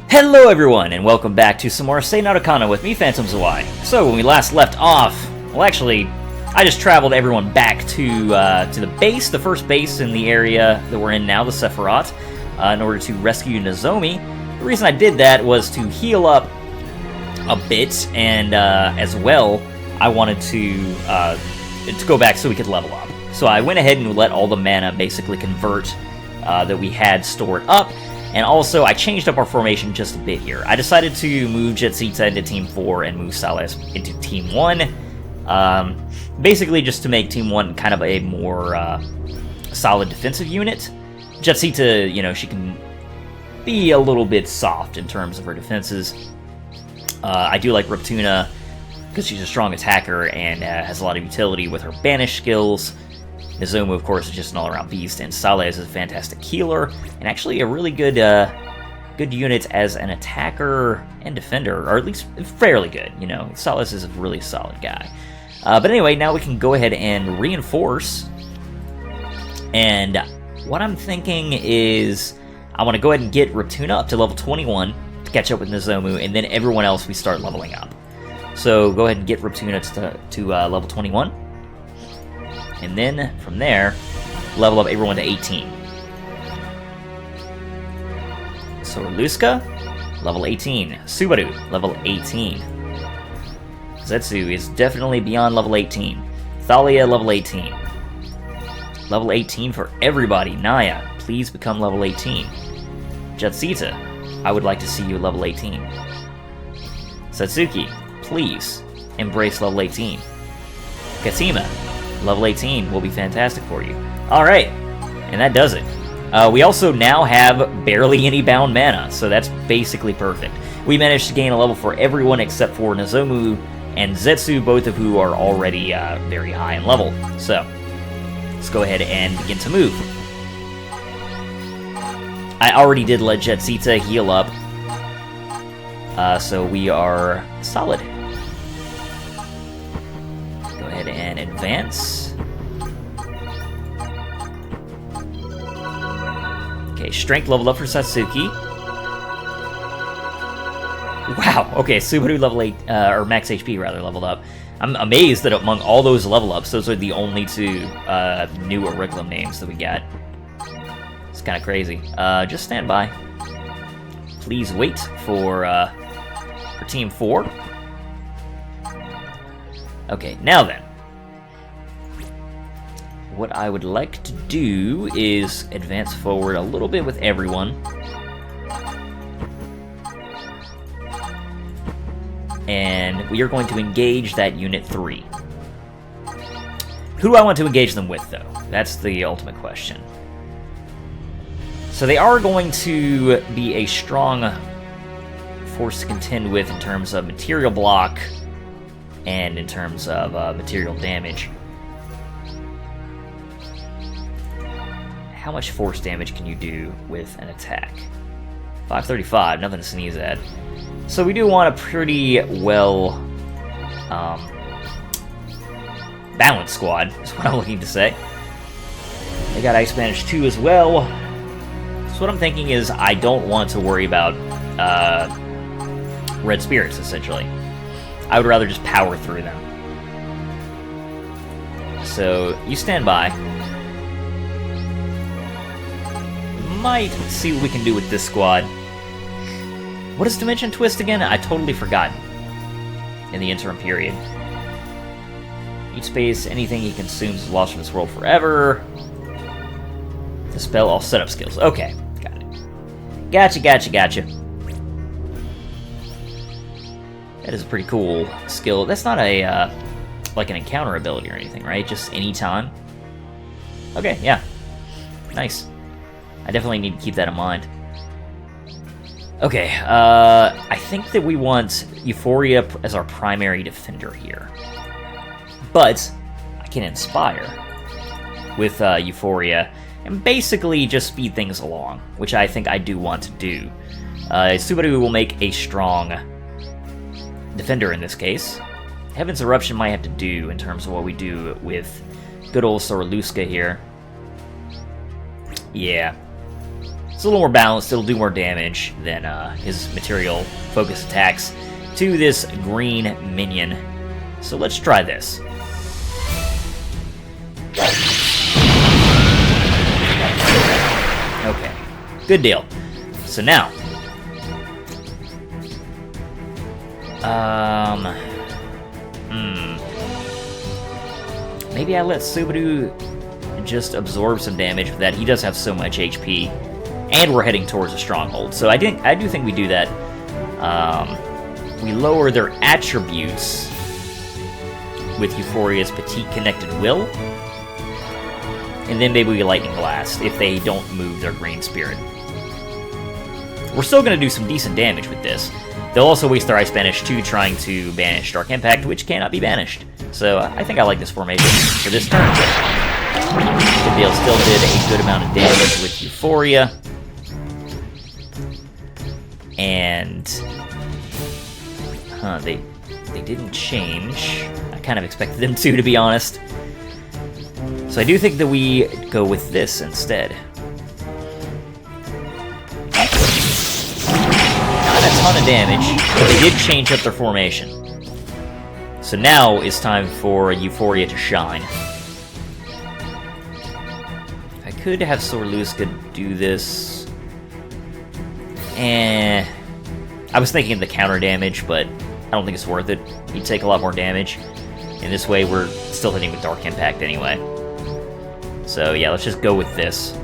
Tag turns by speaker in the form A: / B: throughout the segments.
A: Hello everyone, and welcome back to some more Seinarukana with me, Phantom Zawai. So, when we last left off, well actually, I just traveled everyone back to the base, the first base in the area that we're in now, the Sephirot, in order to rescue Nozomi. The reason I did that was to heal up a bit, and as well, I wanted to go back so we could level up. So I went ahead and let all the mana basically convert that we had stored up. And also, I changed up our formation just a bit here. I decided to move Jetsita into Team 4 and move Salas into Team 1. Basically, just to make Team 1 kind of a more solid defensive unit. Jetsita, you know, she can be a little bit soft in terms of her defenses. I do like Reptuna because she's a strong attacker and has a lot of utility with her banish skills. Nozomu, of course, is just an all-around beast, and Salas is a fantastic healer, and actually a really good good unit as an attacker and defender, or at least fairly good, you know. Salas is a really solid guy. But anyway, now we can go ahead and reinforce, and what I'm thinking is I want to go ahead and get Reptuna up to level 21 to catch up with Nozomu, and then everyone else we start leveling up. So go ahead and get Reptuna to level 21. And then, from there, level up everyone to 18. So, Luska, level 18. Subaru, level 18. Zetsu is definitely beyond level 18. Thalia, level 18. Level 18 for everybody. Naya, please become level 18. Jetsita, I would like to see you level 18. Satsuki, please embrace level 18. Katsima, level 18 will be fantastic for you. Alright, and that does it. We also now have barely any bound mana, so that's basically perfect. We managed to gain a level for everyone except for Nozomu and Zetsu, both of who are already very high in level. So, let's go ahead and begin to move. I already did let Jetsita heal up, so we are solid. And advance. Okay, strength leveled up for Satsuki. Wow, okay, Subaru level 8, or max HP rather, leveled up. I'm amazed that among all those level ups, those are the only two new Auriculum names that we got. It's kind of crazy. Just stand by. Please wait for Team 4. Okay, now then. What I would like to do is advance forward a little bit with everyone. And we are going to engage that Unit 3. Who do I want to engage them with, though? That's the ultimate question. So they are going to be a strong force to contend with in terms of material block and in terms of material damage. How much force damage can you do with an attack? 535, nothing to sneeze at. So we do want a pretty well balanced squad, is what I'm looking to say. They got Ice Banish 2 as well. So what I'm thinking is I don't want to worry about Red Spirits, essentially. I would rather just power through them. So, you stand by. Might see what we can do with this squad. What is Dimension Twist again? I totally forgot in the interim period. Each space, anything he consumes is lost from this world forever. Dispel all setup skills. Okay, got it. Gotcha. That is a pretty cool skill. That's not a, like an encounter ability or anything, right? Just any time? Okay, yeah. Nice. I definitely need to keep that in mind. Okay, I think that we want Euphoria as our primary defender here. But I can Inspire with Euphoria and basically just speed things along, which I think I do want to do. Subaru will make a strong defender in this case. Heaven's Eruption might have to do in terms of what we do with good old Soraluska here. Yeah. It's a little more balanced. It'll do more damage than his material focus attacks to this green minion. So let's try this. Okay, good deal. So now, maybe I let Subaru just absorb some damage with that. He does have so much HP, and we're heading towards a stronghold. So I do think we do that. We lower their attributes with Euphoria's Petite Connected Will, and then maybe we Lightning Blast if they don't move their Green Spirit. We're still going to do some decent damage with this. They'll also waste their Ice Banish too, trying to banish Dark Impact, which cannot be banished. So I think I like this formation for this turn. Good deal. Still did a good amount of damage with Euphoria. And they didn't change. I kind of expected them to be honest. So I do think that we go with this instead. Not a ton of damage, but they did change up their formation. So now it's time for Euphoria to shine. I could have Sorluska do this. I was thinking of the counter damage, but I don't think it's worth it. He'd take a lot more damage. And this way we're still hitting with Dark Impact anyway. So yeah, let's just go with this.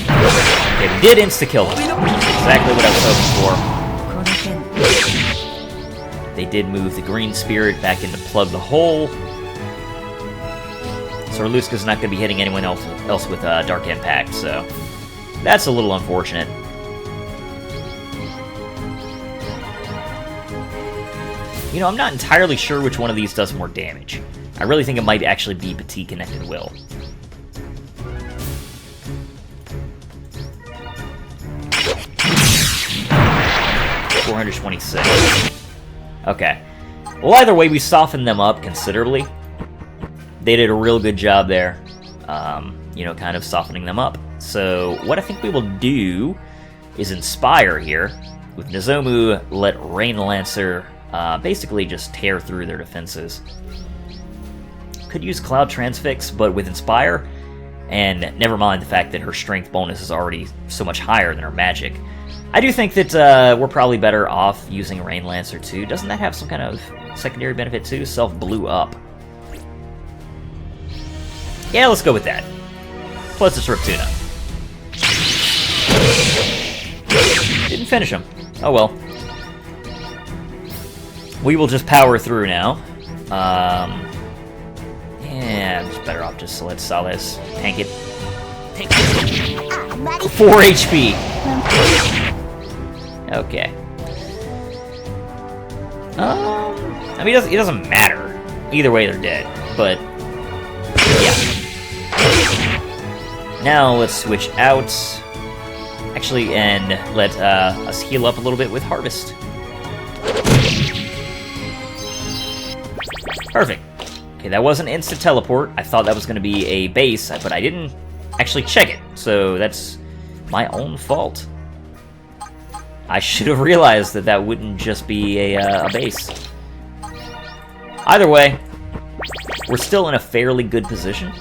A: Okay, we did insta-kill him. Exactly what I was hoping for. They did move the Green Spirit back into Plug the Hole. So Sorluska's not going to be hitting anyone else with Dark Impact, so that's a little unfortunate. You know, I'm not entirely sure which one of these does more damage. I really think it might actually be Petite Connected Will. $426. Okay. Well, either way, we softened them up considerably. They did a real good job there, you know, kind of softening them up. So what I think we will do is Inspire here. With Nozomu, let Rain Lancer basically just tear through their defenses. Could use Cloud Transfix, but with Inspire, and never mind the fact that her strength bonus is already so much higher than her magic. I do think that we're probably better off using Rain Lancer too. Doesn't that have some kind of secondary benefit too? Self blew up. Yeah, let's go with that. Plus it's Reptuna. Didn't finish him. Oh well. We will just power through now. Yeah, it's better off just let Salas tank it. Tank it. 4 HP. Okay. I mean, it doesn't matter. Either way, they're dead. But yeah. Now let's switch out. Actually, and let us heal up a little bit with Harvest. Perfect. Okay, that was an instant teleport. I thought that was going to be a base, but I didn't actually check it. So that's my own fault. I should have realized that that wouldn't just be a base. Either way, we're still in a fairly good position.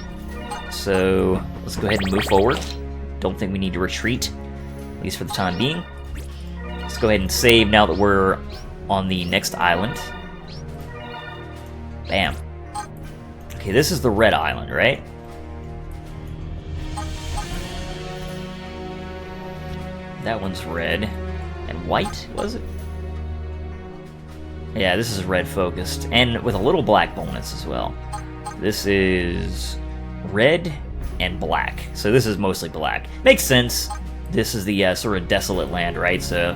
A: So let's go ahead and move forward. Don't think we need to retreat, at least for the time being. Let's go ahead and save now that we're on the next island. Bam. Okay, this is the red island, right? That one's red. And white, was it? Yeah, this is red focused, and with a little black bonus as well. This is red and black, so this is mostly black. Makes sense. This is the sort of desolate land, right? So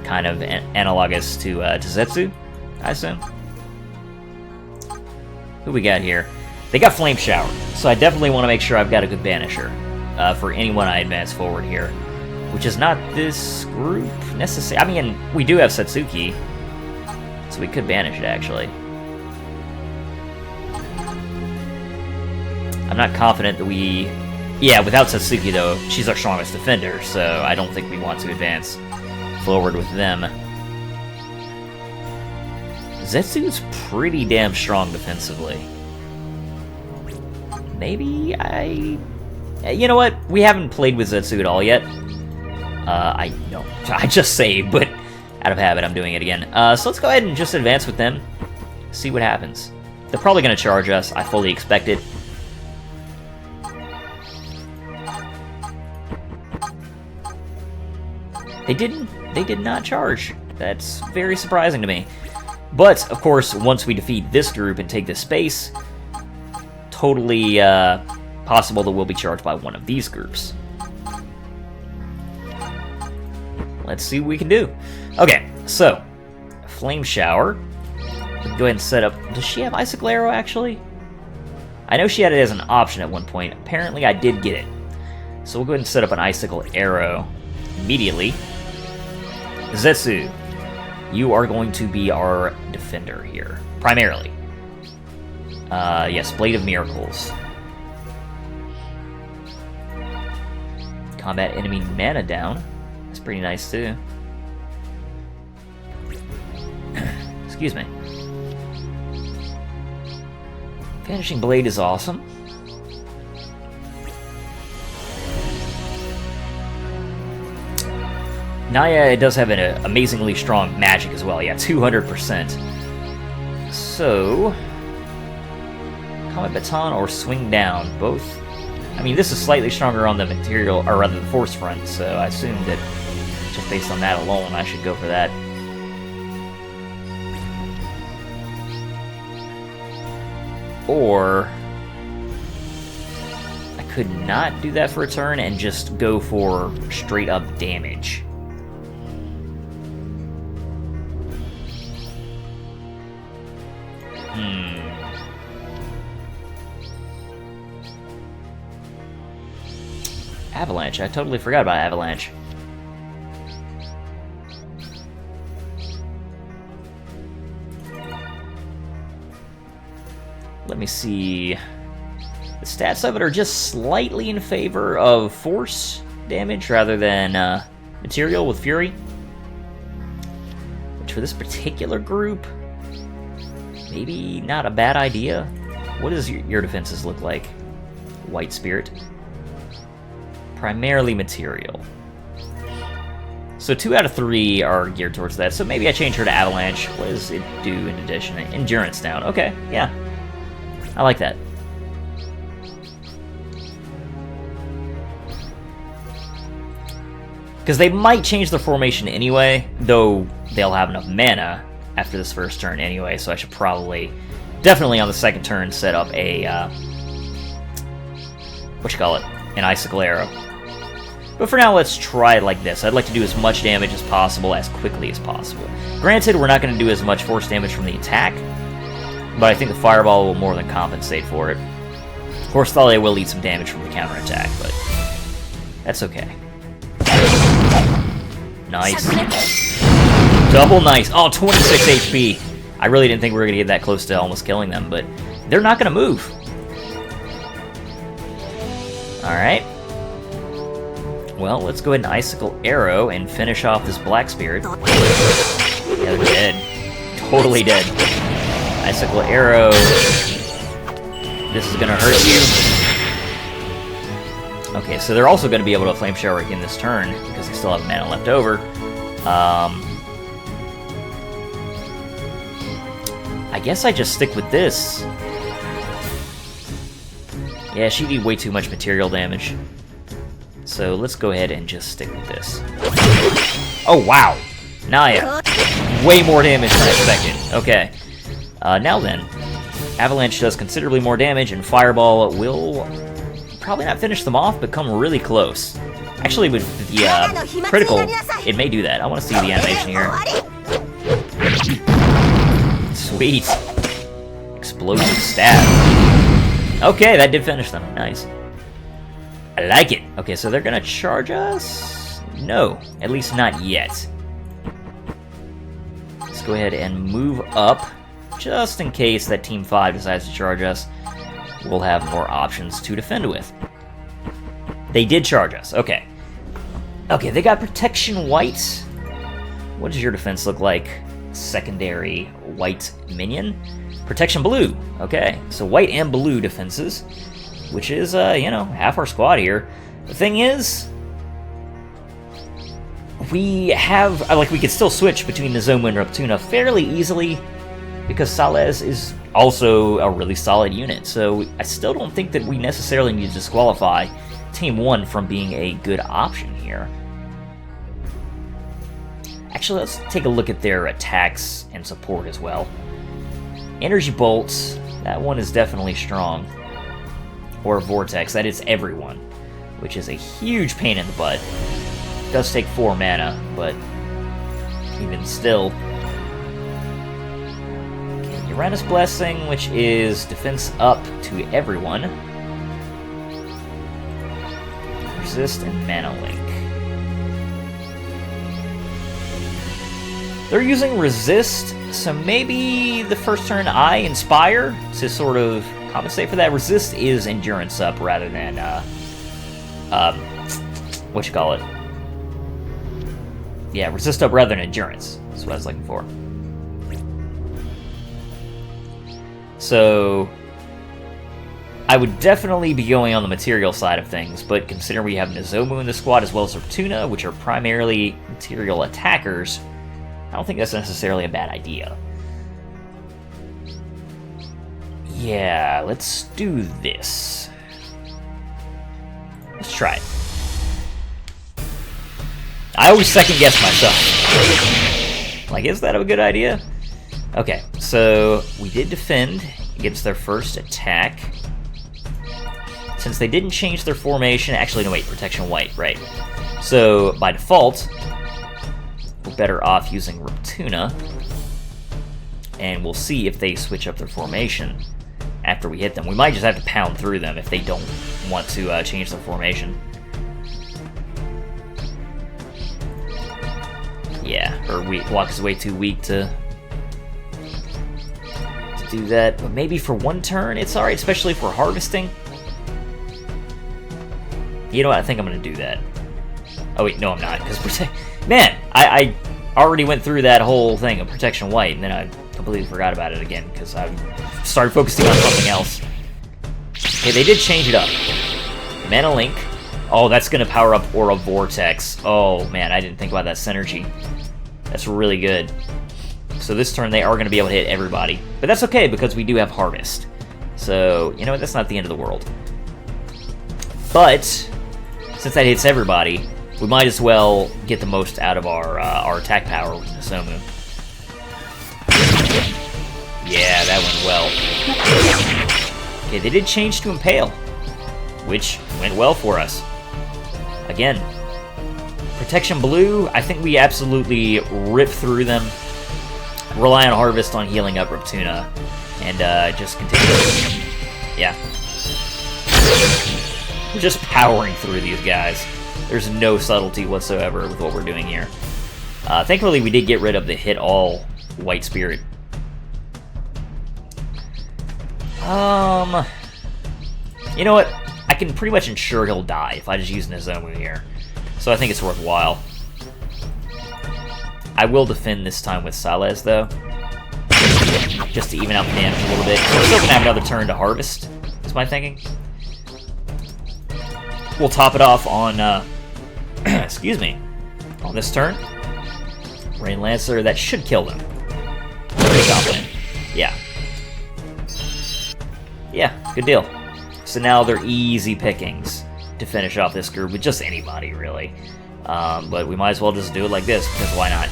A: kind of analogous to Zetsu, I assume. Who we got here? They got Flame Shower, so I definitely want to make sure I've got a good Banisher for anyone I advance forward here. Which is not this group necessarily. I mean, we do have Satsuki, so we could banish it, actually. I'm not confident that we... Yeah, without Satsuki, though, she's our strongest defender, so I don't think we want to advance forward with them. Zetsu's pretty damn strong defensively. Maybe you know what? We haven't played with Zetsu at all yet. I just saved, but out of habit, I'm doing it again. So let's go ahead and just advance with them. See what happens. They're probably going to charge us. I fully expect it. They did not charge. That's very surprising to me. But, of course, once we defeat this group and take this space, totally possible that we'll be charged by one of these groups. Let's see what we can do. Okay, so, Flame Shower. Go ahead and set up... Does she have Icicle Arrow, actually? I know she had it as an option at one point. Apparently, I did get it. So we'll go ahead and set up an Icicle Arrow immediately. Zetsu, you are going to be our defender here, primarily. Yes, Blade of Miracles. Combat enemy mana down. That's pretty nice, too. Excuse me. Vanishing Blade is awesome. Naya does have an amazingly strong magic as well. Yeah, 200%. So, Comet Baton or Swing Down, both. I mean, this is slightly stronger on the material, or rather the force front, so I assume that just based on that alone, I should go for that. Or I could not do that for a turn and just go for straight up damage. Avalanche. I totally forgot about Avalanche. Let me see. The stats of it are just slightly in favor of force damage rather than material with Fury. Which for this particular group, maybe not a bad idea. What does your defenses look like? White Spirit. Primarily material. So 2 out of 3 are geared towards that, so maybe I change her to Avalanche. What does it do in addition? Endurance down. Okay, yeah. I like that. Because they might change their formation anyway, though they'll have enough mana after this first turn anyway, so I should probably, definitely on the second turn, set up a, an Icicle Arrow. But for now, let's try it like this. I'd like to do as much damage as possible, as quickly as possible. Granted, we're not going to do as much force damage from the attack, but I think the Fireball will more than compensate for it. Of course, Thalia will eat some damage from the counterattack, but that's okay. Nice. Double nice. Oh, 26 HP. I really didn't think we were going to get that close to almost killing them, but they're not going to move. Alright. Well, let's go ahead and Icicle Arrow and finish off this Black Spirit. Yeah, they're dead. Totally dead. Icicle Arrow. This is gonna hurt you. Okay, so they're also gonna be able to Flame Shower again this turn, because they still have mana left over. I guess I just stick with this. Yeah, she did way too much material damage. So let's go ahead and just stick with this. Oh, wow! Naya. Way more damage than I expected. Okay. Now then, Avalanche does considerably more damage, and Fireball will probably not finish them off, but come really close. Actually, with the critical, it may do that. I want to see the animation here. Sweet. Explosive stab. Okay, that did finish them. Nice. I like it. Okay, so they're gonna charge us? No, at least not yet. Let's go ahead and move up, just in case that Team 5 decides to charge us. We'll have more options to defend with. They did charge us. Okay. Okay, they got protection white. What does your defense look like? Secondary white minion. Protection blue. Okay, so white and blue defenses, which is, you know, half our squad here. The thing is, we have, like, we could still switch between Nozomu and Reptuna fairly easily, because Salez is also a really solid unit, so I still don't think that we necessarily need to disqualify Team 1 from being a good option here. Actually, let's take a look at their attacks and support as well. Energy Bolts, that one is definitely strong. Or Vortex, that is everyone, which is a huge pain in the butt. It does take 4 mana, but even still. Okay, Uranus Blessing, which is defense up to everyone. Resist and Mana Link. They're using Resist, so maybe the first turn I Inspire to sort of compensate for that. Resist is Endurance up rather than, what you call it? Yeah, Resist up rather than Endurance. That's what I was looking for. So, I would definitely be going on the material side of things, but considering we have Nozomu in the squad as well as Reptuna, which are primarily material attackers, I don't think that's necessarily a bad idea. Yeah, let's do this. Let's try it. I always second guess myself. Like, is that a good idea? Okay, so we did defend against their first attack. Since they didn't change their formation, actually, no, wait, protection white, right. So, by default, we're better off using Reptuna, and we'll see if they switch up their formation after we hit them. We might just have to pound through them if they don't want to change their formation. Yeah, or block is way too weak to do that, but maybe for one turn it's alright, especially if we're harvesting. You know what, I think I'm going to do that. Oh wait, no I'm not, because man, I already went through that whole thing of protection white, and then I completely forgot about it again, because I started focusing on something else. Okay, they did change it up. Mana Link. Oh, that's going to power up Aura Vortex. Oh man, I didn't think about that synergy. That's really good. So this turn they are going to be able to hit everybody. But that's okay, because we do have Harvest. So, you know what, that's not the end of the world. But, since that hits everybody, we might as well get the most out of our attack power with Nozomu. Yeah, that went well. Okay, they did change to Impale, which went well for us. Again, Protection Blue, I think we absolutely rip through them, rely on Harvest on healing up Reptuna, and just continue. Yeah. We're just powering through these guys. There's no subtlety whatsoever with what we're doing here. Thankfully, we did get rid of the hit all White Spirit. You know what? I can pretty much ensure he'll die if I just use Nozomu here. So I think it's worthwhile. I will defend this time with Salez, though. Just to even out the damage a little bit. So we're still going to have another turn to harvest, is my thinking. We'll top it off on, excuse me, on this turn. Rain Lancer, that should kill them. Pretty confident. Yeah. Yeah, good deal. So now they're easy pickings to finish off this group with just anybody, really. But we might as well just do it like this, because why not?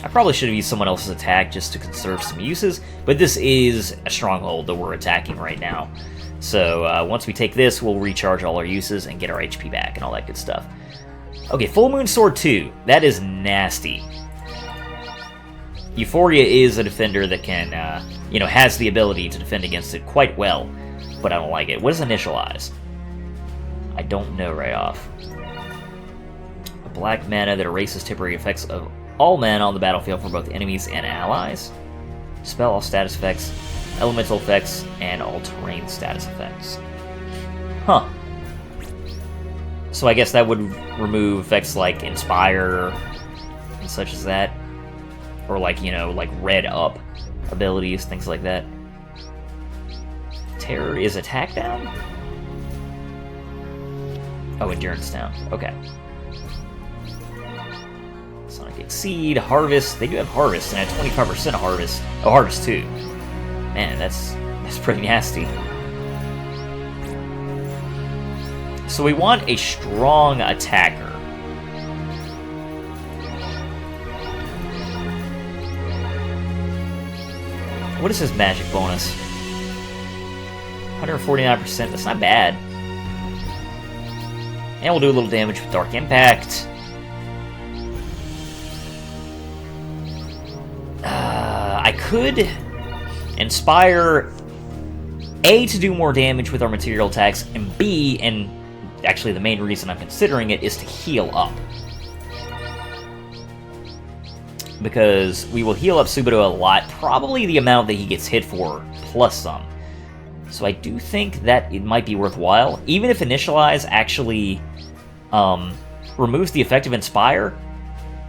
A: I probably should have used someone else's attack just to conserve some uses, but this is a stronghold that we're attacking right now. So once we take this, we'll recharge all our uses and get our HP back and all that good stuff. Okay, Full Moon Sword 2. That is nasty. Euphoria is a defender that can, you know, has the ability to defend against it quite well, but I don't like it. What is Initialize? I don't know right off. A black mana that erases temporary effects of all mana on the battlefield for both enemies and allies. Spell all status effects. elemental effects, and all terrain status effects. Huh. So I guess that would remove effects like Inspire and such as that. Or like, you know, like red up abilities, things like that. Terror is attack down? Oh, endurance down. Okay. Sonic Exceed, Harvest. They do have Harvest, and at 25% of Harvest. Oh, Harvest 2. Man, that's pretty nasty. So we want a strong attacker. What is his magic bonus? 149%, that's not bad. And we'll do a little damage with Dark Impact. I could Inspire A, to do more damage with our material attacks, and B, and actually the main reason I'm considering it, is to heal up. Because we will heal up Subaru a lot, probably the amount that he gets hit for, plus some. So I do think that it might be worthwhile. Even if Initialize actually removes the effect of Inspire,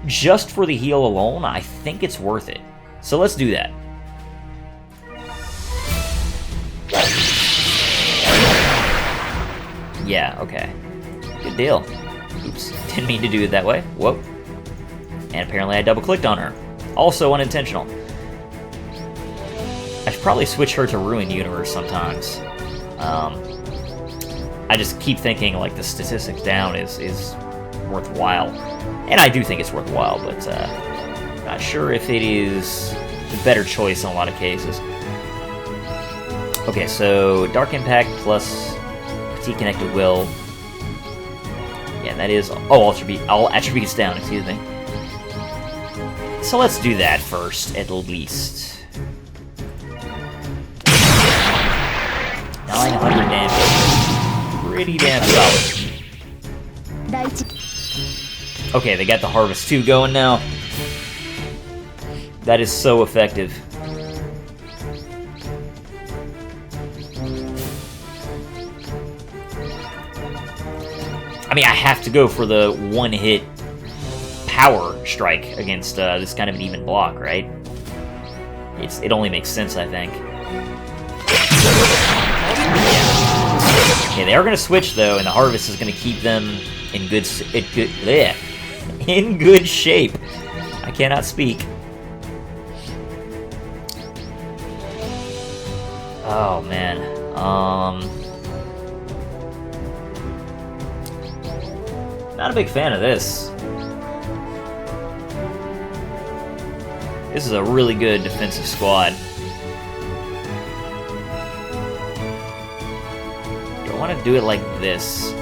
A: just for the heal alone, I think it's worth it. So let's do that. Yeah, okay. Good deal. Oops, didn't mean to do it that way. Whoa. And apparently I double-clicked on her. Also unintentional. I should probably switch her to Ruined Universe sometimes. I just keep thinking, like, the statistics down is worthwhile. And I do think it's worthwhile, but not sure if it is the better choice in a lot of cases. Okay, so Dark Impact plus Petite Connected Will. Yeah, that is... Oh, all attributes down, excuse me. So let's do that first, at least. 900 damage. Pretty damn solid. Okay, they got the Harvest 2 going now. That is so effective. I mean, I have to go for the one-hit power strike against this kind of an even block, right? It only makes sense, I think. Okay, they are going to switch, though, and the Harvest is going to keep them in good shape. I cannot speak. Oh, man. Not a big fan of this. This is a really good defensive squad. Do I want to do it like this?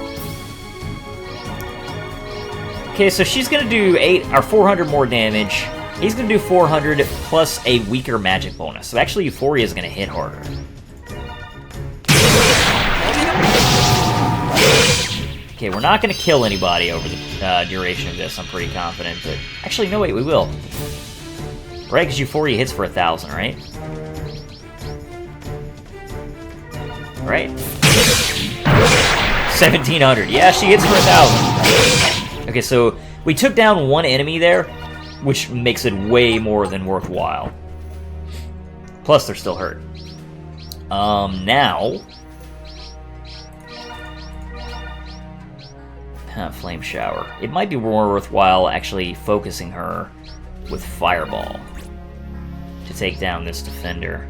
A: Okay, so she's gonna do 400 more damage. He's gonna do 400 plus a weaker magic bonus. So actually, Euphoria is gonna hit harder. Okay, we're not gonna kill anybody over the duration of this. I'm pretty confident, but actually, no, wait, we will. Right, because Euphoria hits for 1,000, right? Right? 1,700. Yeah, she hits for 1,000. Okay, so we took down one enemy there, which makes it way more than worthwhile. Plus, they're still hurt. Now... Flame Shower. It might be more worthwhile actually focusing her with Fireball to take down this defender.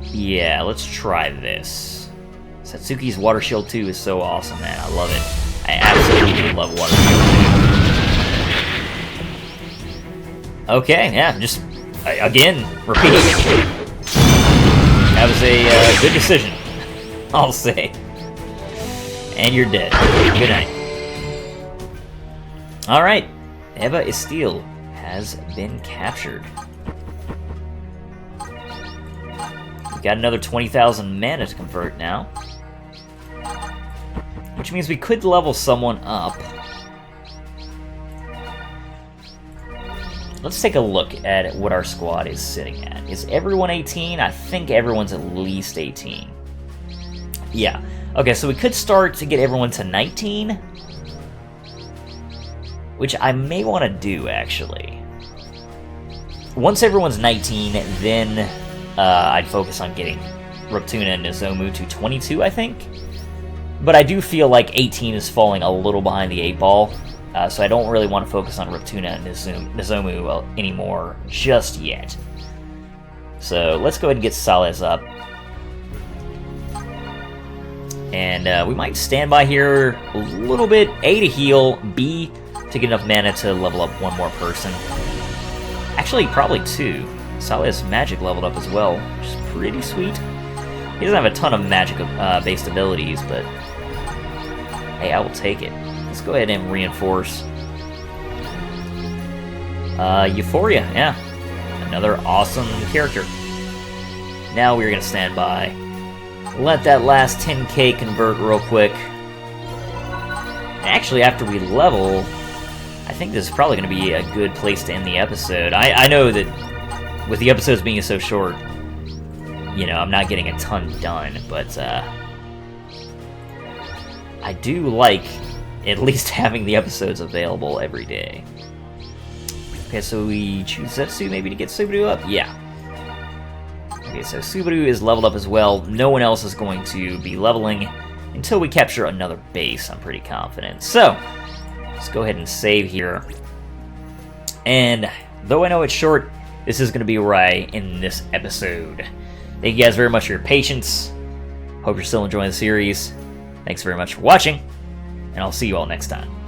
A: Yeah, let's try this. Satsuki's Water Shield 2 is so awesome, man. I love it. I absolutely love Water Shield. Okay, yeah, just, again, repeat. That was a good decision, I'll say. And you're dead. Good night. Alright, Eva Estelle has been captured. We've got another 20,000 mana to convert now. Which means we could level someone up. let's take a look at what our squad is sitting at. Is everyone 18? I think everyone's at least 18. Yeah. Okay, so we could start to get everyone to 19, which I may want to do, actually. Once everyone's 19, then I'd focus on getting Raptuna and Nozomu to 22, I think. But I do feel like 18 is falling a little behind the 8-ball, so I don't really want to focus on Raptuna and Nozomu anymore just yet. So let's go ahead and get Salez up. And we might stand by here a little bit. A, to heal. B, to get enough mana to level up one more person. Actually, probably 2. Salez magic leveled up as well, which is pretty sweet. He doesn't have a ton of magic-based abilities, but hey, I will take it. Let's go ahead and reinforce. Euphoria, yeah. Another awesome character. Now we're going to stand by. Let that last 10k convert real quick. Actually, after we level, I think this is probably going to be a good place to end the episode. I know that with the episodes being so short, you know, I'm not getting a ton done, but I do like at least having the episodes available every day. Okay, so we choose Zetsu maybe to get Subaru up? Yeah. Okay, so Subaru is leveled up as well. No one else is going to be leveling until we capture another base, I'm pretty confident. So, let's go ahead and save here. And though I know it's short, this is going to be where I end this episode. Thank you guys very much for your patience. Hope you're still enjoying the series. Thanks very much for watching, and I'll see you all next time.